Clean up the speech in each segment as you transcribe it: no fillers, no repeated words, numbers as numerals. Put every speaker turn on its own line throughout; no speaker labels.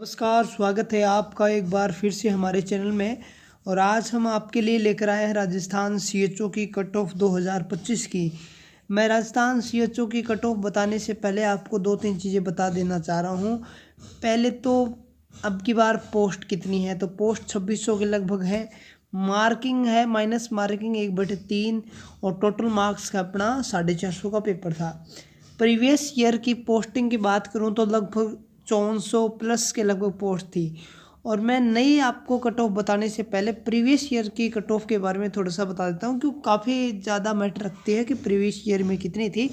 नमस्कार, स्वागत है आपका एक बार फिर से हमारे चैनल में। और आज हम आपके लिए लेकर आए हैं राजस्थान सीएचओ की कट ऑफ 2025 की। मैं राजस्थान सीएचओ की कट ऑफ बताने से पहले आपको दो तीन चीज़ें बता देना चाह रहा हूँ। पहले तो अब की बार पोस्ट कितनी है, तो पोस्ट 2600 के लगभग है। मार्किंग है माइनस मार्किंग 1/3 और टोटल मार्क्स का अपना 450 का पेपर था। प्रीवियस ईयर की पोस्टिंग की बात करूं तो लगभग 5400 प्लस के लगभग पोस्ट थी। और मैं नई आपको कट ऑफ बताने से पहले प्रीवियस ईयर की कट ऑफ के बारे में थोड़ा सा बता देता हूं, क्योंकि काफ़ी ज़्यादा मैटर रखती है कि प्रीवियस ईयर में कितनी थी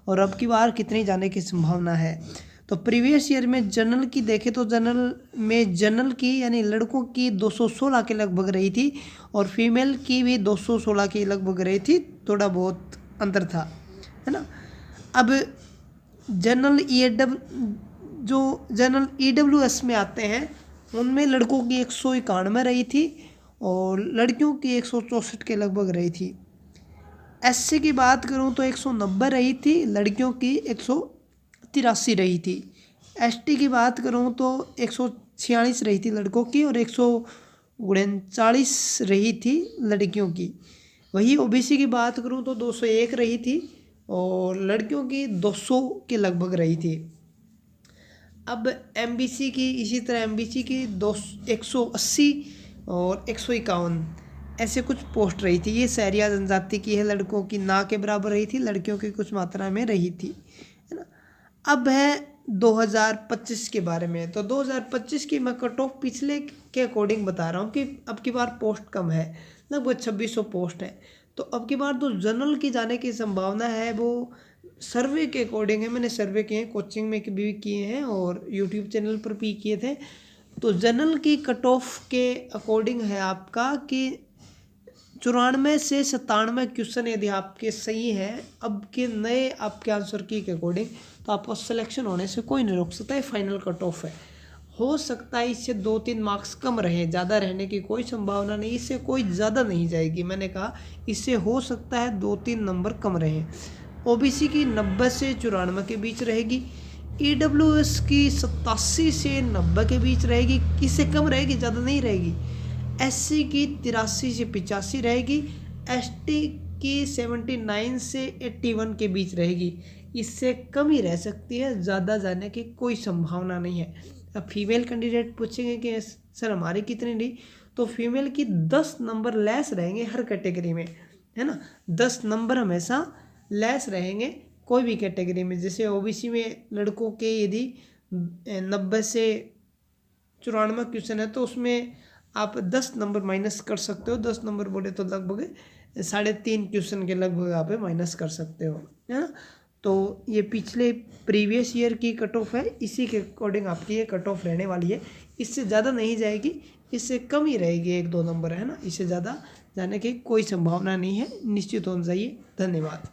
और अब की बार कितनी जाने की संभावना है। तो प्रीवियस ईयर में जनरल की देखें तो जनरल की यानी लड़कों की 216 के लगभग रही थी और फीमेल की भी 216 की लगभग रही थी। थोड़ा बहुत अंतर था, है ना। अब जनरल ईडब्ल्यूएस में आते हैं, उनमें लड़कों की 191 रही थी और लड़कियों की 164 के लगभग रही थी। एससी की बात करूं तो 190 रही थी, लड़कियों की 183 रही थी। एसटी की बात करूं तो 146 रही थी लड़कों की और 139 रही थी लड़कियों की। वही ओबीसी की बात करूं तो 201 रही थी और लड़कियों की 200 के लगभग रही थी। अब एमबीसी की इसी तरह एमबीसी की 180 और 151 ऐसे कुछ पोस्ट रही थी। ये सहरिया जनजाति की है, लड़कों की ना के बराबर रही थी, लड़कियों की कुछ मात्रा में रही थी, है ना। अब है 2025 के बारे में। तो 2025 की मैं कट ऑफ पिछले के अकॉर्डिंग बता रहा हूँ कि अब की बार पोस्ट कम है, लगभग 2600 पोस्ट है। तो अब की बार तो जनरल की जाने की संभावना है वो सर्वे के अकॉर्डिंग है। मैंने सर्वे किए हैं, कोचिंग में भी किए हैं और यूट्यूब चैनल पर भी किए थे। तो जनरल की कट ऑफ के अकॉर्डिंग है आपका कि 94 से 97 क्वेश्चन यदि आपके सही हैं अब के नए आपके आंसर की के अकॉर्डिंग, तो आपका सिलेक्शन होने से कोई नहीं रोक सकता है। फाइनल कट ऑफ है, हो सकता है इससे 2-3 मार्क्स कम रहे, ज़्यादा रहने की कोई संभावना नहीं, इससे कोई ज़्यादा नहीं जाएगी। मैंने कहा इससे हो सकता है 2-3 नंबर कम रहे। ओबीसी की 90 से 94 के बीच रहेगी, ईडब्ल्यूएस की 87 से 90 के बीच रहेगी, इससे कम रहेगी, ज़्यादा नहीं रहेगी। एससी की 83 से 85 रहेगी, एसटी की 79 से 81 के बीच रहेगी, इससे कम ही रह सकती है, ज़्यादा जाने की कोई संभावना नहीं है। अब फीमेल कैंडिडेट पूछेंगे कि सर हमारी कितनी रही, तो फीमेल की 10 नंबर लेस रहेंगे हर कैटेगरी में, है ना। 10 नंबर हमेशा लेस रहेंगे कोई भी कैटेगरी में। जैसे ओबीसी में लड़कों के यदि 90 से 94 क्वेश्चन है तो उसमें आप 10 नंबर माइनस कर सकते हो। 10 नंबर बोले तो लगभग 3.5 क्वेश्चन के लगभग आप माइनस कर सकते हो, है ना। तो ये पिछले प्रीवियस ईयर की कट ऑफ है, इसी के अकॉर्डिंग आपकी ये कट ऑफ रहने वाली है। इससे ज़्यादा नहीं जाएगी, इससे कम ही रहेगी 1-2 नंबर, है ना। इससे ज़्यादा जाने की कोई संभावना नहीं है, निश्चित होना चाहिए। धन्यवाद।